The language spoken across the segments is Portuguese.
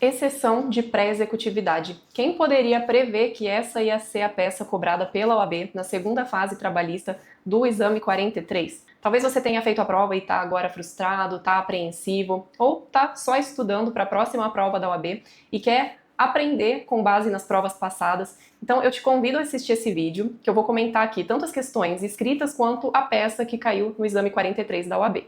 Exceção de pré-executividade. Quem poderia prever que essa ia ser a peça cobrada pela OAB na segunda fase trabalhista do exame 43? Talvez você tenha feito a prova e está agora frustrado, está apreensivo, ou está só estudando para a próxima prova da OAB e quer aprender com base nas provas passadas. Então eu te convido a assistir esse vídeo, que eu vou comentar aqui tanto as questões escritas quanto a peça que caiu no exame 43 da OAB.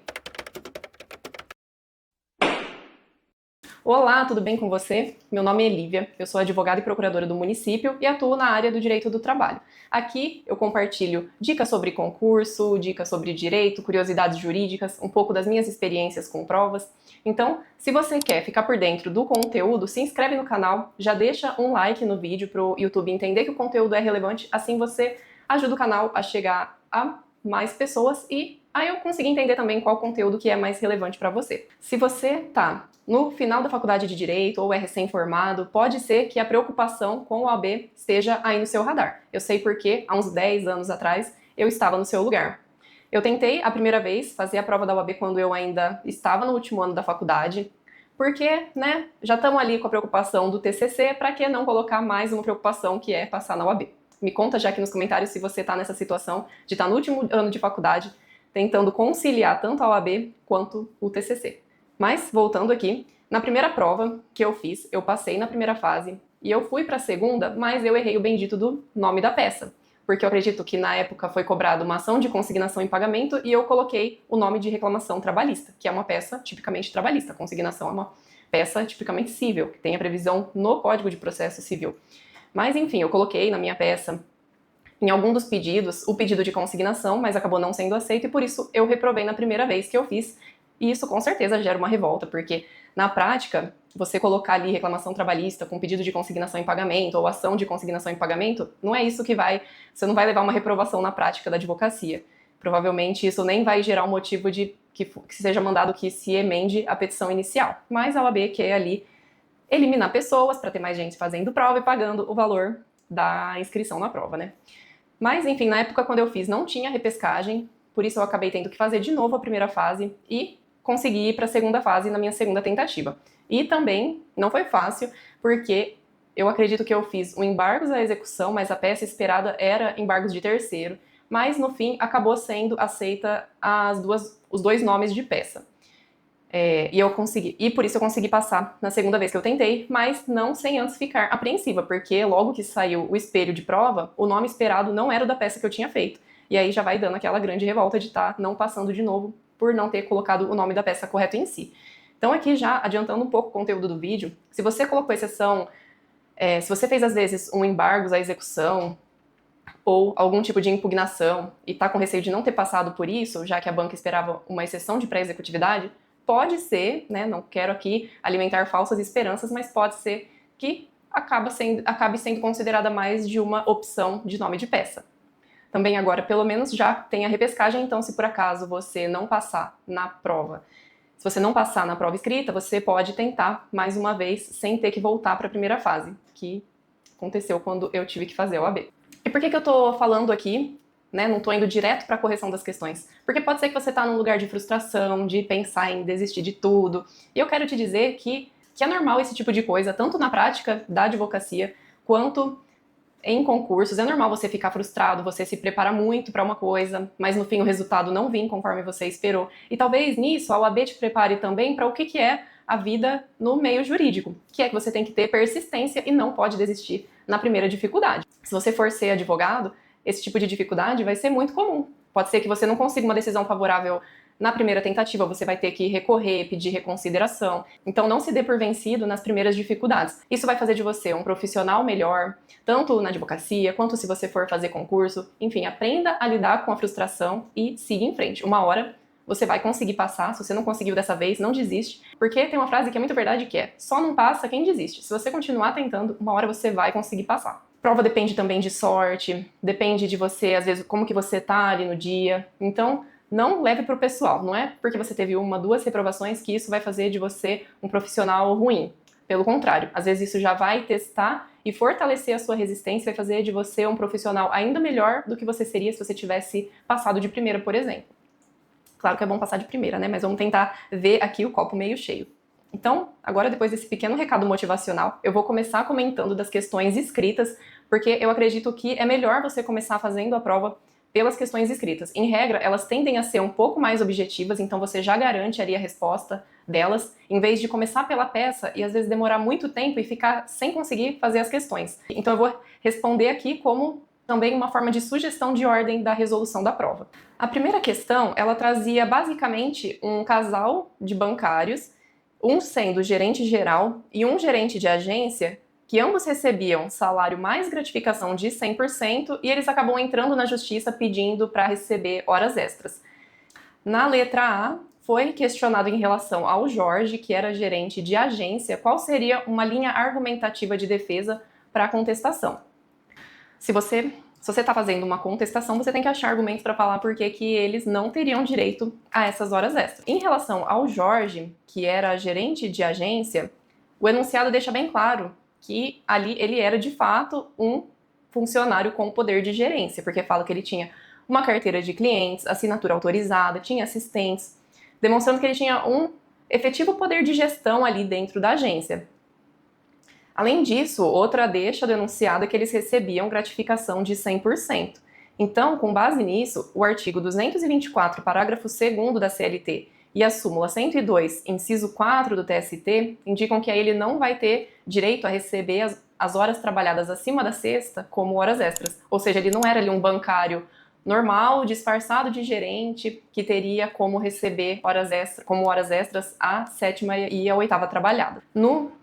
Olá, tudo bem com você? Meu nome é Lívia, eu sou advogada e procuradora do município e atuo na área do direito do trabalho. Aqui eu compartilho dicas sobre concurso, dicas sobre direito, curiosidades jurídicas, um pouco das minhas experiências com provas. Então, se você quer ficar por dentro do conteúdo, se inscreve no canal, já deixa um like no vídeo para o YouTube entender que o conteúdo é relevante, assim você ajuda o canal a chegar a mais pessoas e aí eu consegui entender também qual conteúdo que é mais relevante para você. Se você tá no final da faculdade de Direito ou é recém-formado, pode ser que a preocupação com o OAB esteja aí no seu radar. Eu sei porque, há uns 10 anos atrás, eu estava no seu lugar. Eu tentei, a primeira vez, fazer a prova da OAB quando eu ainda estava no último ano da faculdade, porque, né, já estamos ali com a preocupação do TCC, para que não colocar mais uma preocupação que é passar na OAB? Me conta já aqui nos comentários se você está nessa situação de estar no último ano de faculdade, tentando conciliar tanto a OAB quanto o TCC. Mas, voltando aqui, na primeira prova que eu fiz, eu passei na primeira fase e eu fui para a segunda, mas eu errei o bendito do nome da peça. Porque eu acredito que na época foi cobrada uma ação de consignação em pagamento e eu coloquei o nome de reclamação trabalhista, que é uma peça tipicamente trabalhista. Consignação é uma peça tipicamente civil, que tem a previsão no Código de Processo Civil. Mas, enfim, eu coloquei na minha peça, em algum dos pedidos, o pedido de consignação, mas acabou não sendo aceito e por isso eu reprovei na primeira vez que eu fiz. E isso com certeza gera uma revolta, porque na prática, você colocar ali reclamação trabalhista com pedido de consignação em pagamento ou ação de consignação em pagamento, não é isso que você não vai levar uma reprovação na prática da advocacia. Provavelmente isso nem vai gerar um motivo de que seja mandado que se emende a petição inicial. Mas a OAB quer ali eliminar pessoas para ter mais gente fazendo prova e pagando o valor da inscrição na prova, né? Mas, enfim, na época quando eu fiz não tinha repescagem, por isso eu acabei tendo que fazer de novo a primeira fase e consegui ir para a segunda fase na minha segunda tentativa. E também não foi fácil, porque eu acredito que eu fiz o embargos à execução, mas a peça esperada era embargos de terceiro, mas no fim acabou sendo aceita os dois nomes de peça. E por isso eu consegui passar na segunda vez que eu tentei, mas não sem antes ficar apreensiva, porque logo que saiu o espelho de prova, o nome esperado não era o da peça que eu tinha feito. E aí já vai dando aquela grande revolta de estar não passando de novo por não ter colocado o nome da peça correto em si. Então aqui já adiantando um pouco o conteúdo do vídeo, se você colocou exceção, se você fez às vezes um embargos à execução ou algum tipo de impugnação e está com receio de não ter passado por isso, já que a banca esperava uma exceção de pré-executividade, pode ser, né, não quero aqui alimentar falsas esperanças, mas pode ser que acabe sendo considerada mais de uma opção de nome de peça. Também agora, pelo menos, já tem a repescagem, então se por acaso você não passar na prova, se você não passar na prova escrita, você pode tentar mais uma vez sem ter que voltar para a primeira fase, que aconteceu quando eu tive que fazer a OAB. E por que eu tô falando aqui, né, não tô indo direto para a correção das questões? Porque pode ser que você tá num lugar de frustração, de pensar em desistir de tudo, e eu quero te dizer que é normal esse tipo de coisa, tanto na prática da advocacia, quanto em concursos. É normal você ficar frustrado, você se prepara muito para uma coisa, mas no fim o resultado não vem conforme você esperou. E talvez nisso a OAB te prepare também para o que é a vida no meio jurídico, que é que você tem que ter persistência e não pode desistir na primeira dificuldade. Se você for ser advogado, esse tipo de dificuldade vai ser muito comum. Pode ser que você não consiga uma decisão favorável na primeira tentativa, você vai ter que recorrer, pedir reconsideração. Então não se dê por vencido nas primeiras dificuldades. Isso vai fazer de você um profissional melhor, tanto na advocacia, quanto se você for fazer concurso. Enfim, aprenda a lidar com a frustração e siga em frente. Uma hora você vai conseguir passar. Se você não conseguiu dessa vez, não desiste. Porque tem uma frase que é muito verdade que é: só não passa quem desiste. Se você continuar tentando, uma hora você vai conseguir passar. Prova depende também de sorte, depende de você, às vezes, como que você tá ali no dia. Então, não leve pro pessoal. Não é porque você teve uma, duas reprovações que isso vai fazer de você um profissional ruim. Pelo contrário, às vezes isso já vai testar e fortalecer a sua resistência, vai fazer de você um profissional ainda melhor do que você seria se você tivesse passado de primeira, por exemplo. Claro que é bom passar de primeira, né? Mas vamos tentar ver aqui o copo meio cheio. Então, agora depois desse pequeno recado motivacional, eu vou começar comentando das questões escritas, porque eu acredito que é melhor você começar fazendo a prova pelas questões escritas. Em regra, elas tendem a ser um pouco mais objetivas, então você já garante ali a resposta delas, em vez de começar pela peça e às vezes demorar muito tempo e ficar sem conseguir fazer as questões. Então eu vou responder aqui como também uma forma de sugestão de ordem da resolução da prova. A primeira questão, ela trazia basicamente um casal de bancários, um sendo gerente geral e um gerente de agência, que ambos recebiam salário mais gratificação de 100% e eles acabam entrando na justiça pedindo para receber horas extras. Na letra A, foi questionado em relação ao Jorge, que era gerente de agência, qual seria uma linha argumentativa de defesa para a contestação. Se você está fazendo uma contestação, você tem que achar argumentos para falar por que eles não teriam direito a essas horas extras. Em relação ao Jorge, que era gerente de agência, o enunciado deixa bem claro que ali ele era de fato um funcionário com poder de gerência, porque fala que ele tinha uma carteira de clientes, assinatura autorizada, tinha assistentes, demonstrando que ele tinha um efetivo poder de gestão ali dentro da agência. Além disso, outra deixa do enunciado é que eles recebiam gratificação de 100%. Então, com base nisso, o artigo 224, parágrafo 2º da CLT e a súmula 102, inciso 4 do TST, indicam que aí ele não vai ter direito a receber as horas trabalhadas acima da sexta como horas extras. Ou seja, ele não era ali um bancário normal, disfarçado de gerente, que teria como receber horas extras a 7ª e a 8ª trabalhada.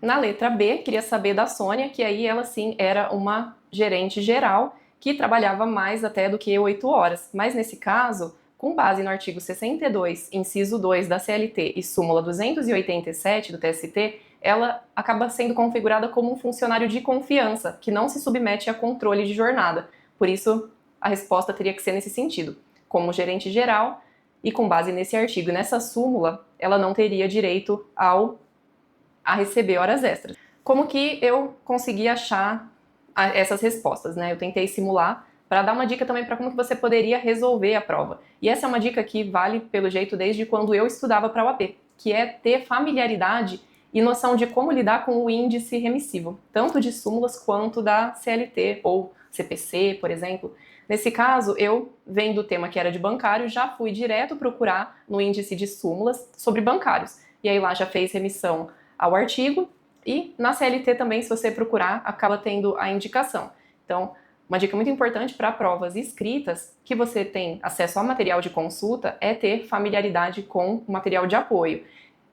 Na letra B, queria saber da Sônia, que aí ela sim era uma gerente geral, que trabalhava mais até do que 8 horas. Mas nesse caso, com base no artigo 62, inciso 2 da CLT e súmula 287 do TST, ela acaba sendo configurada como um funcionário de confiança, que não se submete a controle de jornada. Por isso, a resposta teria que ser nesse sentido. Como gerente geral, e com base nesse artigo e nessa súmula, ela não teria direito a receber horas extras. Como que eu consegui achar essas respostas, né? Eu tentei simular para dar uma dica também para como que você poderia resolver a prova. E essa é uma dica que vale, pelo jeito, desde quando eu estudava para a UAP, que é ter familiaridade e noção de como lidar com o índice remissivo, tanto de súmulas quanto da CLT ou CPC, por exemplo. Nesse caso, eu, vendo o tema que era de bancário, já fui direto procurar no índice de súmulas sobre bancários. E aí lá já fez remissão ao artigo e na CLT também, se você procurar, acaba tendo a indicação. Então, uma dica muito importante para provas escritas, que você tem acesso a material de consulta, é ter familiaridade com o material de apoio.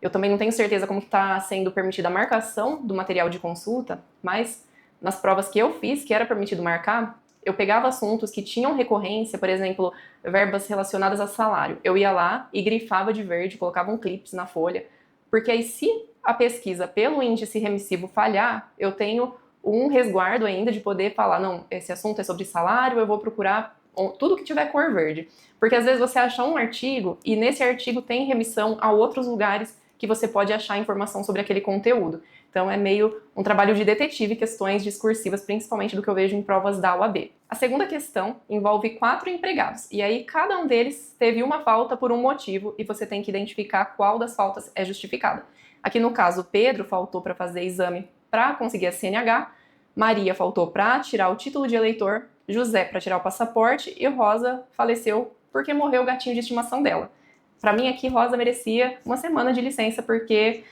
Eu também não tenho certeza como está sendo permitida a marcação do material de consulta, mas nas provas que eu fiz, que era permitido marcar, eu pegava assuntos que tinham recorrência, por exemplo, verbas relacionadas a salário. Eu ia lá e grifava de verde, colocava um clips na folha, porque aí se a pesquisa pelo índice remissivo falhar, eu tenho um resguardo ainda de poder falar, não, esse assunto é sobre salário, eu vou procurar tudo que tiver cor verde. Porque às vezes você acha um artigo e nesse artigo tem remissão a outros lugares que você pode achar informação sobre aquele conteúdo. Então é meio um trabalho de detetive, questões discursivas, principalmente do que eu vejo em provas da UAB. A segunda questão envolve 4 empregados, e aí cada um deles teve uma falta por um motivo, e você tem que identificar qual das faltas é justificada. Aqui no caso, Pedro faltou para fazer exame para conseguir a CNH, Maria faltou para tirar o título de eleitor, José para tirar o passaporte, e Rosa faleceu porque morreu o gatinho de estimação dela. Para mim aqui, Rosa merecia uma semana de licença, porque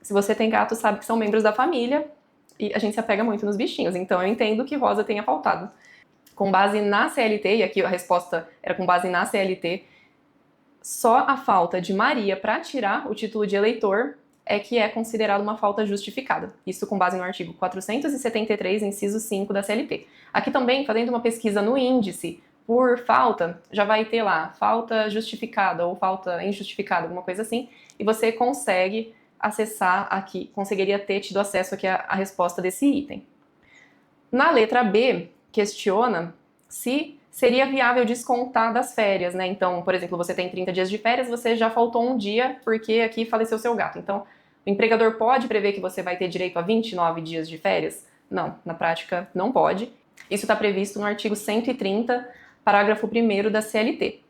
se você tem gato, sabe que são membros da família e a gente se apega muito nos bichinhos. Então eu entendo que Rosa tenha faltado. Com base na CLT, e aqui a resposta era com base na CLT, só a falta de Maria para tirar o título de eleitor é que é considerada uma falta justificada. Isso com base no artigo 473, inciso 5 da CLT. Aqui também, fazendo uma pesquisa no índice, por falta, já vai ter lá falta justificada ou falta injustificada, alguma coisa assim, e você consegue acessar aqui, conseguiria ter tido acesso aqui à resposta desse item. Na letra B, questiona se seria viável descontar das férias, né? Então, por exemplo, você tem 30 dias de férias, você já faltou um dia porque aqui faleceu seu gato. Então, o empregador pode prever que você vai ter direito a 29 dias de férias? Não, na prática não pode. Isso está previsto no artigo 130, parágrafo 1º da CLT.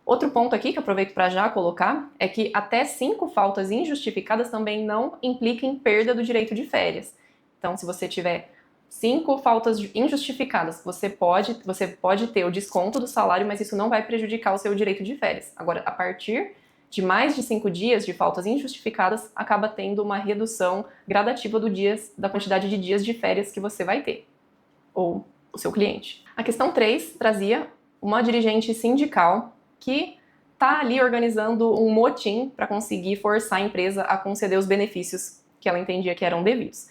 Outro ponto aqui que eu aproveito para já colocar é que até 5 faltas injustificadas também não implica em perda do direito de férias. Então, se você tiver 5 faltas injustificadas, você pode ter o desconto do salário, mas isso não vai prejudicar o seu direito de férias. Agora, a partir de mais de 5 dias de faltas injustificadas, acaba tendo uma redução gradativa da quantidade de dias de férias que você vai ter, ou o seu cliente. A questão 3 trazia uma dirigente sindical que está ali organizando um motim para conseguir forçar a empresa a conceder os benefícios que ela entendia que eram devidos.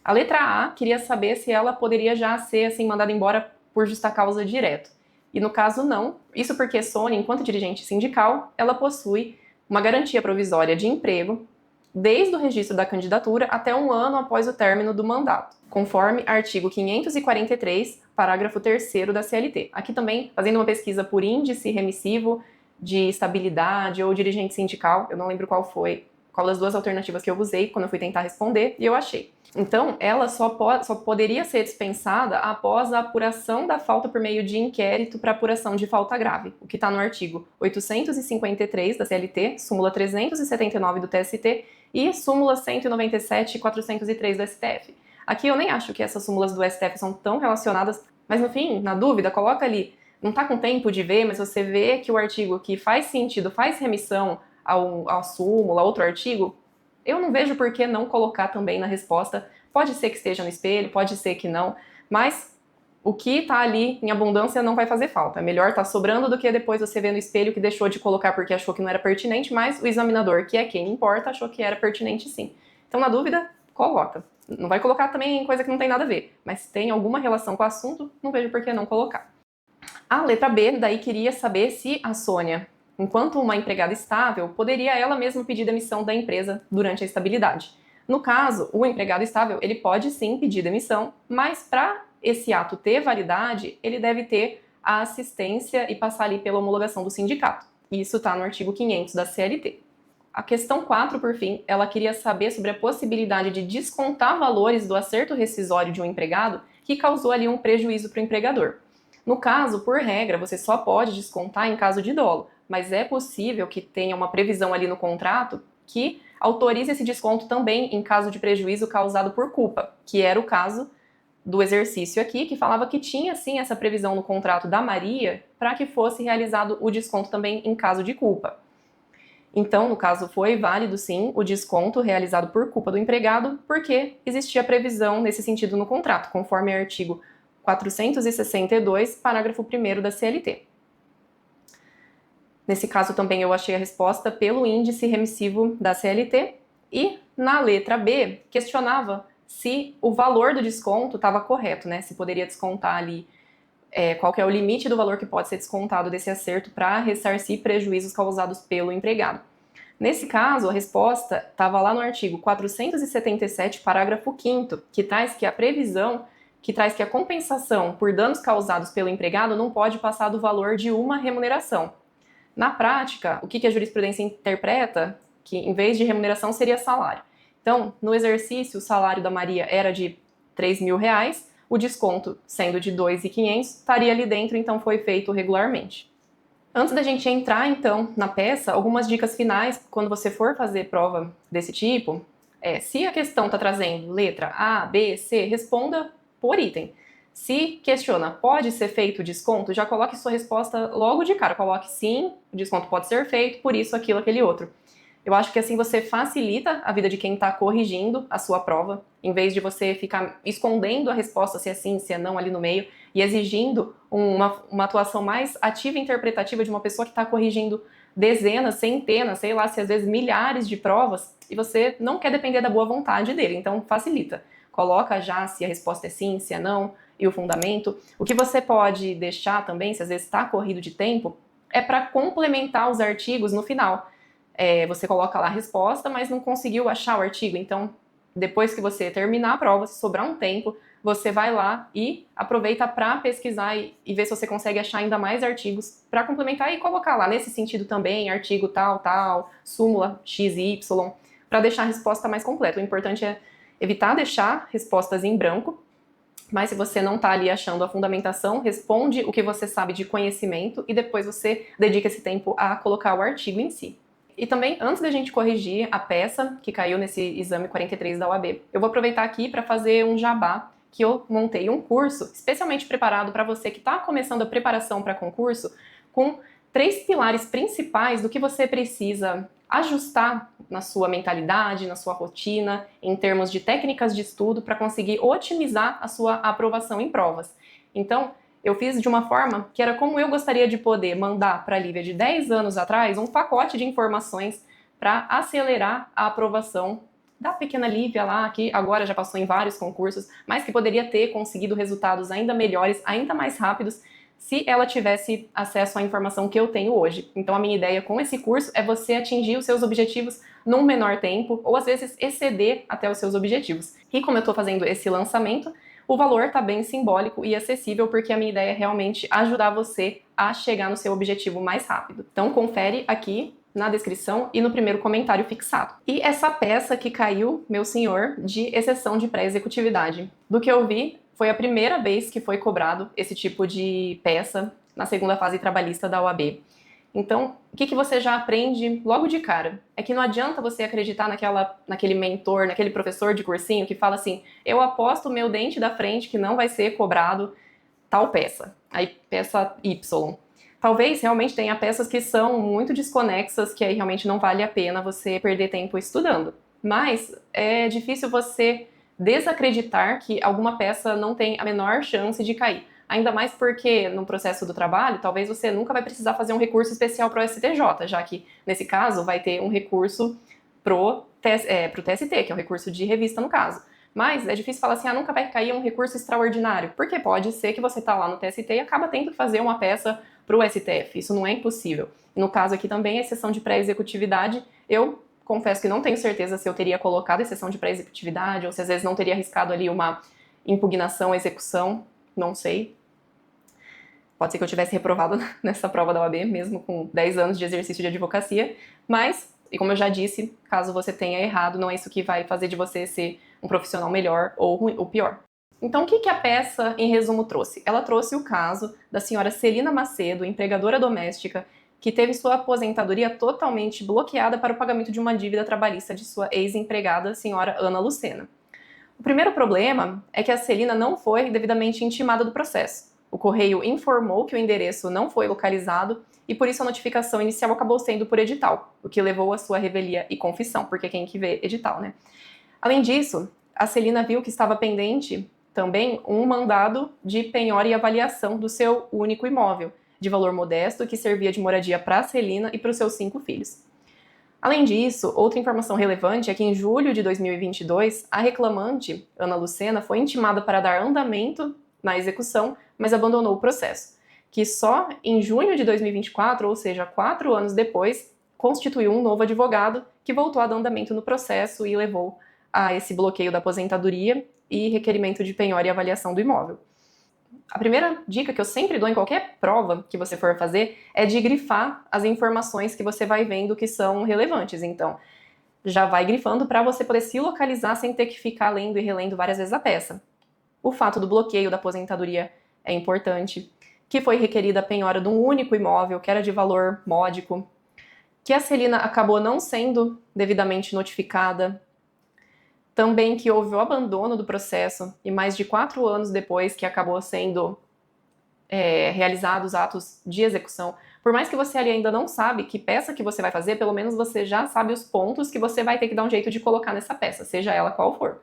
A letra A queria saber se ela poderia já ser assim mandada embora por justa causa direto. E no caso não, isso porque Sônia, enquanto dirigente sindical, ela possui uma garantia provisória de emprego desde o registro da candidatura até 1 ano após o término do mandato, conforme artigo 543, parágrafo 3º da CLT. Aqui também, fazendo uma pesquisa por índice remissivo de estabilidade ou dirigente sindical, eu não lembro qual das duas alternativas que eu usei quando eu fui tentar responder, e eu achei. Então, ela só poderia ser dispensada após a apuração da falta por meio de inquérito para apuração de falta grave, o que está no artigo 853 da CLT, súmula 379 do TST e súmula 197 e 403 do STF. Aqui eu nem acho que essas súmulas do STF são tão relacionadas, mas no fim, na dúvida, coloca ali, não está com tempo de ver, mas você vê que o artigo que faz sentido, faz remissão à súmula, a outro artigo, eu não vejo por que não colocar também na resposta. Pode ser que esteja no espelho, pode ser que não, mas o que está ali em abundância não vai fazer falta. É melhor estar sobrando do que depois você ver no espelho que deixou de colocar porque achou que não era pertinente, mas o examinador, que é quem importa, achou que era pertinente sim. Então, na dúvida, coloca. Não vai colocar também em coisa que não tem nada a ver, mas se tem alguma relação com o assunto, não vejo por que não colocar. A letra B, daí, queria saber se a Sônia, enquanto uma empregada estável, poderia ela mesma pedir demissão da empresa durante a estabilidade. No caso, o empregado estável, ele pode sim pedir demissão, mas para esse ato ter validade, ele deve ter a assistência e passar ali pela homologação do sindicato. Isso está no artigo 500 da CLT. A questão 4, por fim, ela queria saber sobre a possibilidade de descontar valores do acerto rescisório de um empregado que causou ali um prejuízo para o empregador. No caso, por regra, você só pode descontar em caso de dolo, mas é possível que tenha uma previsão ali no contrato que autorize esse desconto também em caso de prejuízo causado por culpa, que era o caso do exercício aqui, que falava que tinha sim essa previsão no contrato da Maria para que fosse realizado o desconto também em caso de culpa. Então, no caso, foi válido sim o desconto realizado por culpa do empregado, porque existia previsão nesse sentido no contrato, conforme o artigo 462, parágrafo 1º da CLT. Nesse caso também eu achei a resposta pelo índice remissivo da CLT e na letra B questionava se o valor do desconto estava correto, né? Se poderia descontar ali qual que é o limite do valor que pode ser descontado desse acerto para ressarcir prejuízos causados pelo empregado. Nesse caso, a resposta estava lá no artigo 477, parágrafo 5º, que traz que a previsão que traz que a compensação por danos causados pelo empregado não pode passar do valor de uma remuneração. Na prática, o que a jurisprudência interpreta? Que em vez de remuneração seria salário. Então, no exercício, o salário da Maria era de R$3.000, o desconto sendo de R$2.500, estaria ali dentro, então foi feito regularmente. Antes da gente entrar, então, na peça, algumas dicas finais, quando você for fazer prova desse tipo, se a questão está trazendo letra A, B, C, responda por item. Se questiona, pode ser feito desconto, já coloque sua resposta logo de cara. Coloque sim, o desconto pode ser feito, por isso, aquilo, aquele outro. Eu acho que assim você facilita a vida de quem está corrigindo a sua prova, em vez de você ficar escondendo a resposta, se é sim, se é não, ali no meio, e exigindo uma atuação mais ativa e interpretativa de uma pessoa que está corrigindo dezenas, centenas, sei lá, se às vezes milhares de provas, e você não quer depender da boa vontade dele, então facilita. Coloca já se a resposta é sim, se é não, e o fundamento. O que você pode deixar também, se às vezes está corrido de tempo, é para complementar os artigos no final. Você coloca lá a resposta, mas não conseguiu achar o artigo, então depois que você terminar a prova, se sobrar um tempo, você vai lá e aproveita para pesquisar e ver se você consegue achar ainda mais artigos para complementar e colocar lá nesse sentido também, artigo tal, tal, súmula x e y, para deixar a resposta mais completa. O importante é evitar deixar respostas em branco Mas se você não está ali achando a fundamentação, responde o que você sabe de conhecimento e depois você dedica esse tempo a colocar o artigo em si. E também, antes da gente corrigir a peça que caiu nesse exame 43 da OAB, eu vou aproveitar aqui para fazer um jabá, que eu montei um curso especialmente preparado para você que está começando a preparação para concurso, com 3 pilares principais do que você precisa ajustar na sua mentalidade, na sua rotina, em termos de técnicas de estudo para conseguir otimizar a sua aprovação em provas. Então, eu fiz de uma forma que era como eu gostaria de poder mandar para a Lívia de 10 anos atrás um pacote de informações para acelerar a aprovação da pequena Lívia lá, que agora já passou em vários concursos, mas que poderia ter conseguido resultados ainda melhores, ainda mais rápidos, se ela tivesse acesso à informação que eu tenho hoje. Então a minha ideia com esse curso é você atingir os seus objetivos num menor tempo, ou às vezes exceder até os seus objetivos. E como eu estou fazendo esse lançamento, o valor está bem simbólico e acessível, porque a minha ideia é realmente ajudar você a chegar no seu objetivo mais rápido. Então confere aqui na descrição e no primeiro comentário fixado. E essa peça que caiu, meu senhor, de exceção de pré-executividade. Do que eu vi, foi a primeira vez que foi cobrado esse tipo de peça na segunda fase trabalhista da OAB. Então, o que você já aprende logo de cara? É que não adianta você acreditar naquele mentor, naquele professor de cursinho que fala assim: eu aposto o meu dente da frente que não vai ser cobrado tal peça, aí peça Y. Talvez realmente tenha peças que são muito desconexas, que aí realmente não vale a pena você perder tempo estudando. Mas é difícil você desacreditar que alguma peça não tem a menor chance de cair. Ainda mais porque no processo do trabalho, talvez você nunca vai precisar fazer um recurso especial para o STJ, já que nesse caso vai ter um recurso pro TST, que é um recurso de revista no caso. Mas é difícil falar assim, nunca vai cair um recurso extraordinário, porque pode ser que você está lá no TST e acaba tendo que fazer uma peça para o STF. Isso não é impossível. No caso aqui também, a exceção de pré-executividade, eu confesso que não tenho certeza se eu teria colocado exceção de pré-executividade ou se às vezes não teria arriscado ali uma impugnação, execução, não sei. Pode ser que eu tivesse reprovado nessa prova da OAB, mesmo com 10 anos de exercício de advocacia, mas, e como eu já disse, caso você tenha errado, não é isso que vai fazer de você ser um profissional melhor ou pior. Então, o que a peça, em resumo, trouxe? Ela trouxe o caso da senhora Celina Macedo, empregadora doméstica, que teve sua aposentadoria totalmente bloqueada para o pagamento de uma dívida trabalhista de sua ex-empregada, senhora Ana Lucena. O primeiro problema é que a Celina não foi devidamente intimada do processo. O correio informou que o endereço não foi localizado e por isso a notificação inicial acabou sendo por edital, o que levou à sua revelia e confissão, porque quem que vê edital, né? Além disso, a Celina viu que estava pendente também um mandado de penhora e avaliação do seu único imóvel, de valor modesto, que servia de moradia para a Celina e para os seus 5 filhos. Além disso, outra informação relevante é que em julho de 2022, a reclamante, Ana Lucena, foi intimada para dar andamento na execução, mas abandonou o processo, que só em junho de 2024, ou seja, 4 anos depois, constituiu um novo advogado que voltou a dar andamento no processo e levou a esse bloqueio da aposentadoria e requerimento de penhora e avaliação do imóvel. A primeira dica que eu sempre dou em qualquer prova que você for fazer é de grifar as informações que você vai vendo que são relevantes. Então, já vai grifando para você poder se localizar sem ter que ficar lendo e relendo várias vezes a peça. O fato do bloqueio da aposentadoria é importante, que foi requerida a penhora de um único imóvel, que era de valor módico, que a Celina acabou não sendo devidamente notificada, também que houve o abandono do processo e mais de 4 anos depois que acabou sendo realizados os atos de execução. Por mais que você ali ainda não sabe que peça que você vai fazer, pelo menos você já sabe os pontos que você vai ter que dar um jeito de colocar nessa peça, seja ela qual for.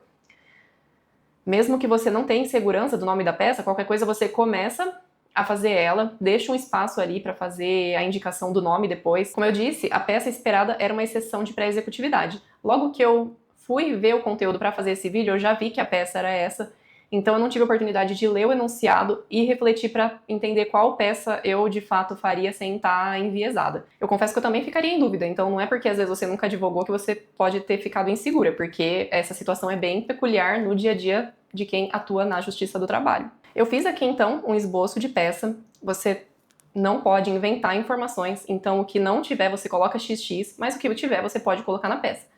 Mesmo que você não tenha segurança do nome da peça, qualquer coisa você começa a fazer ela, deixa um espaço ali para fazer a indicação do nome depois. Como eu disse, a peça esperada era uma exceção de pré-executividade. Logo que eu fui ver o conteúdo para fazer esse vídeo, eu já vi que a peça era essa, então eu não tive a oportunidade de ler o enunciado e refletir para entender qual peça eu de fato faria sem estar enviesada. Eu confesso que eu também ficaria em dúvida, então não é porque às vezes você nunca advogou que você pode ter ficado insegura, porque essa situação é bem peculiar no dia a dia de quem atua na Justiça do Trabalho. Eu fiz aqui então um esboço de peça, você não pode inventar informações, então o que não tiver você coloca XX, mas o que tiver você pode colocar na peça.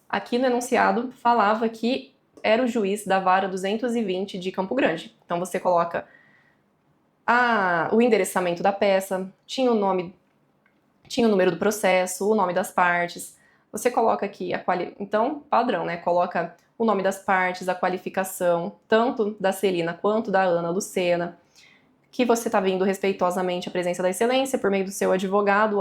Aqui no enunciado falava que era o juiz da vara 220 de Campo Grande. Então você coloca o endereçamento da peça, tinha o número do processo, o nome das partes. Você coloca aqui então, padrão, né? Coloca o nome das partes, a qualificação, tanto da Celina quanto da Ana Lucena, que você está vindo respeitosamente à presença da excelência por meio do seu advogado.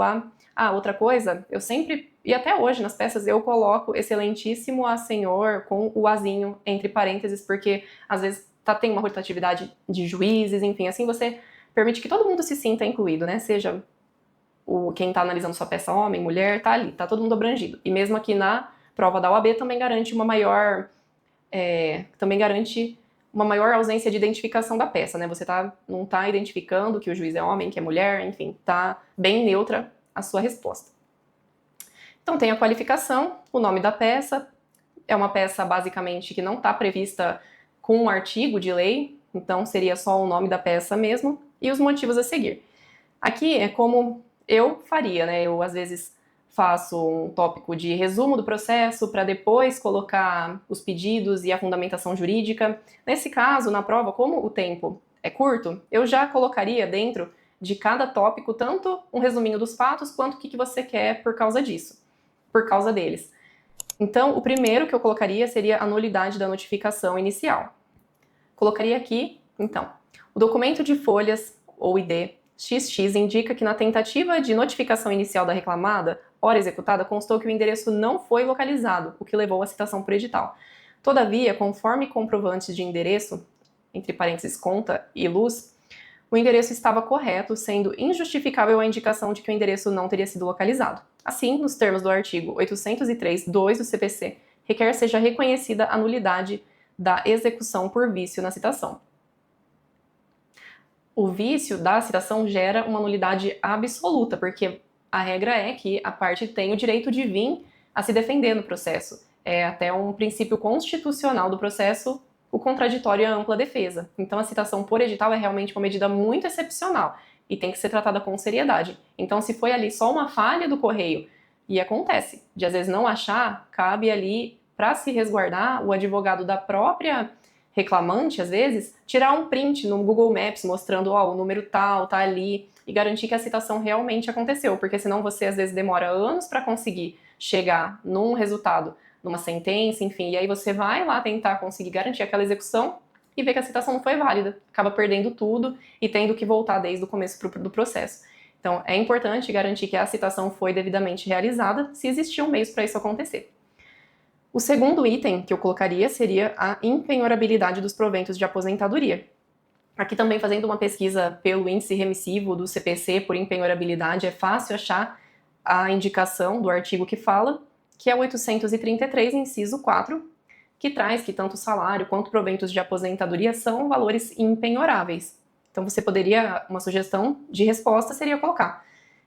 Outra coisa, eu sempre, e até hoje nas peças, eu coloco excelentíssimo a senhor com o azinho entre parênteses, porque às vezes tem uma rotatividade de juízes, enfim, assim você permite que todo mundo se sinta incluído, né? Seja quem está analisando sua peça, homem, mulher, tá ali, tá todo mundo abrangido. E mesmo aqui na prova da OAB também garante uma maior ausência de identificação da peça, né? Você não está identificando que o juiz é homem, que é mulher, enfim, tá bem neutra a sua resposta. Então tem a qualificação, o nome da peça, é uma peça basicamente que não está prevista com um artigo de lei, então seria só o nome da peça mesmo, e os motivos a seguir. Aqui é como eu faria, né? Eu às vezes faço um tópico de resumo do processo para depois colocar os pedidos e a fundamentação jurídica. Nesse caso, na prova, como o tempo é curto, eu já colocaria dentro de cada tópico tanto um resuminho dos fatos quanto o que você quer por causa disso, por causa deles. Então, o primeiro que eu colocaria seria a nulidade da notificação inicial. Colocaria aqui, então, o documento de folhas, ou ID, XX, indica que na tentativa de notificação inicial da reclamada, hora executada, constou que o endereço não foi localizado, o que levou à citação por edital. Todavia, conforme comprovantes de endereço, entre parênteses conta e luz, o endereço estava correto, sendo injustificável a indicação de que o endereço não teria sido localizado. Assim, nos termos do artigo 803.2 do CPC, requer seja reconhecida a nulidade da execução por vício na citação. O vício da citação gera uma nulidade absoluta, porque a regra é que a parte tem o direito de vir a se defender no processo. É até um princípio constitucional do processo o contraditório e a ampla defesa. Então a citação por edital é realmente uma medida muito excepcional e tem que ser tratada com seriedade. Então se foi ali só uma falha do correio, e acontece, de às vezes não achar, cabe ali, para se resguardar, o advogado da própria reclamante, às vezes, tirar um print no Google Maps mostrando, o número tal, tá ali, e garantir que a citação realmente aconteceu, porque senão você às vezes demora anos para conseguir chegar num resultado, numa sentença, enfim, e aí você vai lá tentar conseguir garantir aquela execução e vê que a citação não foi válida, acaba perdendo tudo e tendo que voltar desde o começo do processo. Então, é importante garantir que a citação foi devidamente realizada, se existiam meios para isso acontecer. O segundo item que eu colocaria seria a impenhorabilidade dos proventos de aposentadoria. Aqui também, fazendo uma pesquisa pelo índice remissivo do CPC por impenhorabilidade, é fácil achar a indicação do artigo que fala, que é o 833, inciso 4, que traz que tanto salário quanto proventos de aposentadoria são valores impenhoráveis. Então você poderia, uma sugestão de resposta seria colocar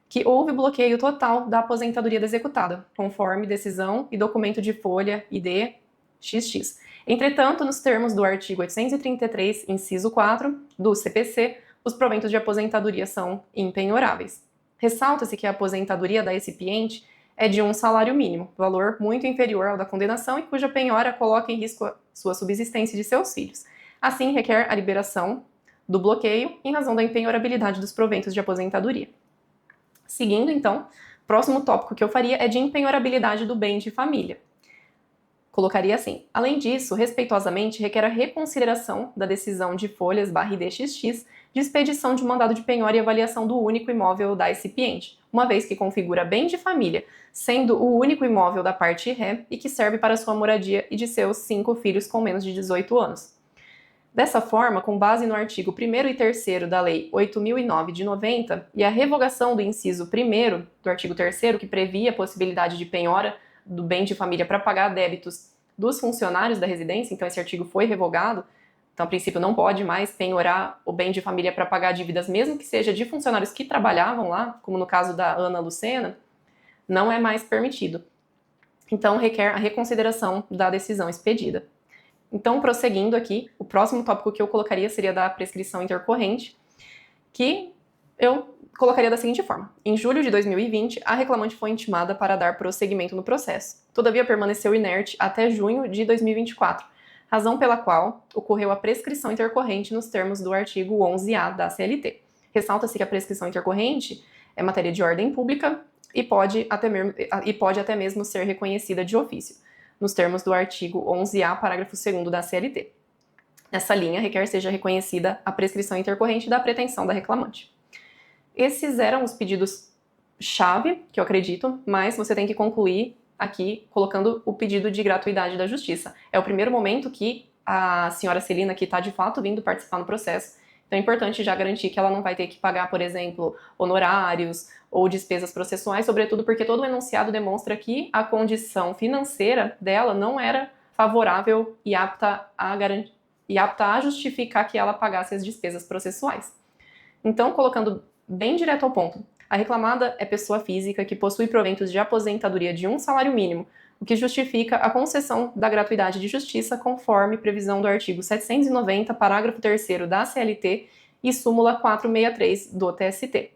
que houve bloqueio total da aposentadoria da executada, conforme decisão e documento de folha ID XX. Entretanto, nos termos do artigo 833, inciso 4, do CPC, os proventos de aposentadoria são impenhoráveis. Ressalta-se que a aposentadoria da recipiente é de um salário mínimo, valor muito inferior ao da condenação e cuja penhora coloca em risco a sua subsistência e de seus filhos. Assim, requer a liberação do bloqueio em razão da impenhorabilidade dos proventos de aposentadoria. Seguindo, então, próximo tópico que eu faria é de impenhorabilidade do bem de família. Colocaria assim: além disso, respeitosamente, requer a reconsideração da decisão de folhas/IDXX de expedição de mandado de penhora e avaliação do único imóvel da recipiente, uma vez que configura bem de família, sendo o único imóvel da parte ré e que serve para sua moradia e de seus 5 filhos com menos de 18 anos. Dessa forma, com base no artigo 1º e 3º da Lei 8.009 de 90 e a revogação do inciso 1º do artigo 3º, que previa a possibilidade de penhora do bem de família para pagar débitos dos funcionários da residência, então esse artigo foi revogado, então a princípio não pode mais penhorar o bem de família para pagar dívidas, mesmo que seja de funcionários que trabalhavam lá, como no caso da Ana Lucena, não é mais permitido. Então requer a reconsideração da decisão expedida. Então, prosseguindo aqui, o próximo tópico que eu colocaria seria da prescrição intercorrente, que eu colocaria da seguinte forma: em julho de 2020, a reclamante foi intimada para dar prosseguimento no processo. Todavia, permaneceu inerte até junho de 2024, razão pela qual ocorreu a prescrição intercorrente nos termos do artigo 11A da CLT. Ressalta-se que a prescrição intercorrente é matéria de ordem pública e pode até mesmo ser reconhecida de ofício, nos termos do artigo 11A, parágrafo 2º da CLT. Nessa linha, requer seja reconhecida a prescrição intercorrente da pretensão da reclamante. Esses eram os pedidos-chave, que eu acredito, mas você tem que concluir aqui colocando o pedido de gratuidade da justiça. É o primeiro momento que a senhora Celina, que está de fato vindo participar no processo, então é importante já garantir que ela não vai ter que pagar, por exemplo, honorários ou despesas processuais, sobretudo porque todo o enunciado demonstra que a condição financeira dela não era favorável e apta a justificar que ela pagasse as despesas processuais. Então, colocando bem direto ao ponto, a reclamada é pessoa física que possui proventos de aposentadoria de um salário mínimo, o que justifica a concessão da gratuidade de justiça conforme previsão do artigo 790, parágrafo 3º da CLT e súmula 463 do TST.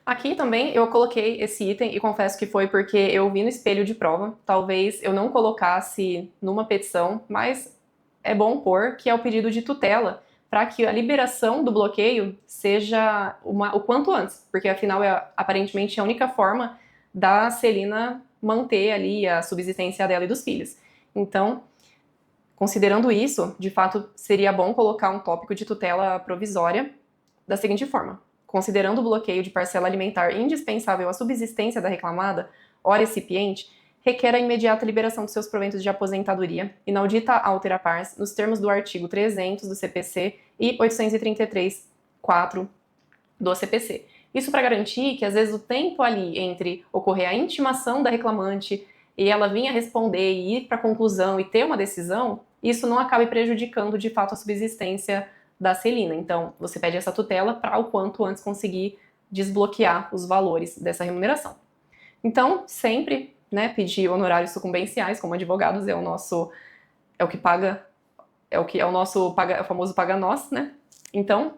Aqui também eu coloquei esse item e confesso que foi porque eu vi no espelho de prova, talvez eu não colocasse numa petição, mas é bom pôr que é o pedido de tutela para que a liberação do bloqueio seja o quanto antes, porque afinal é aparentemente a única forma da Celina manter ali a subsistência dela e dos filhos. Então, considerando isso, de fato seria bom colocar um tópico de tutela provisória da seguinte forma: considerando o bloqueio de parcela alimentar indispensável à subsistência da reclamada, ora recipiente, requer a imediata liberação de seus proventos de aposentadoria, inaudita altera pars, nos termos do artigo 300 do CPC e 833.4 do CPC. Isso para garantir que, às vezes, o tempo ali entre ocorrer a intimação da reclamante e ela vir a responder e ir para a conclusão e ter uma decisão, isso não acabe prejudicando, de fato, a subsistência da Celina. Então, você pede essa tutela para o quanto antes conseguir desbloquear os valores dessa remuneração. Então, sempre, né, pedir honorários sucumbenciais, como advogados, é o famoso paga-nós, né? Então,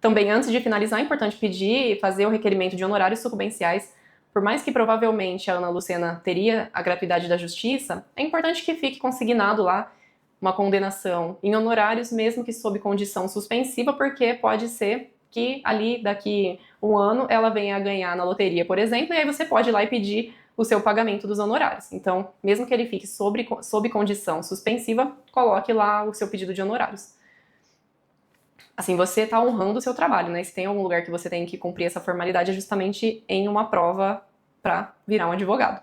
também antes de finalizar, é importante pedir e fazer o requerimento de honorários sucumbenciais. Por mais que provavelmente a Ana Lucena teria a gratuidade da justiça, é importante que fique consignado lá uma condenação em honorários, mesmo que sob condição suspensiva, porque pode ser que ali daqui um ano ela venha a ganhar na loteria, por exemplo, e aí você pode ir lá e pedir o seu pagamento dos honorários. Então, mesmo que ele fique sob condição suspensiva, coloque lá o seu pedido de honorários. Assim, você está honrando o seu trabalho, né? Se tem algum lugar que você tem que cumprir essa formalidade, é justamente em uma prova para virar um advogado.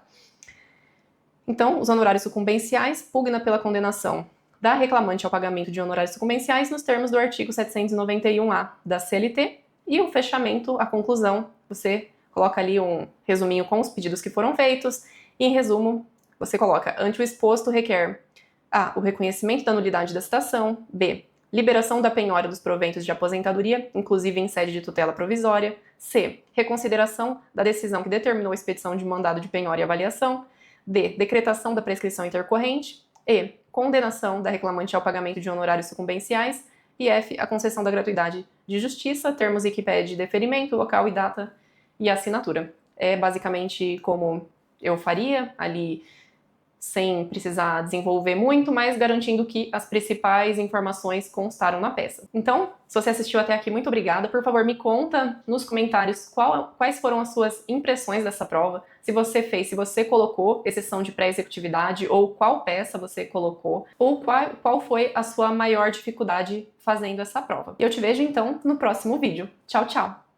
Então, os honorários sucumbenciais, pugna pela condenação da reclamante ao pagamento de honorários sucumbenciais nos termos do artigo 791A da CLT, e o fechamento, a conclusão, você coloca ali um resuminho com os pedidos que foram feitos, e em resumo, você coloca: ante o exposto, requer A. O reconhecimento da nulidade da citação, B. Liberação da penhora dos proventos de aposentadoria, inclusive em sede de tutela provisória, C. Reconsideração da decisão que determinou a expedição de mandado de penhora e avaliação, D. Decretação da prescrição intercorrente, E. Condenação da reclamante ao pagamento de honorários sucumbenciais, e F. A concessão da gratuidade de justiça, termos e que pede deferimento, local e data e assinatura. É basicamente como eu faria ali, sem precisar desenvolver muito, mas garantindo que as principais informações constaram na peça. Então, se você assistiu até aqui, muito obrigada. Por favor, me conta nos comentários quais foram as suas impressões dessa prova, se você fez, se você colocou exceção de pré-executividade, ou qual peça você colocou, ou qual foi a sua maior dificuldade fazendo essa prova. Eu te vejo, então, no próximo vídeo. Tchau, tchau!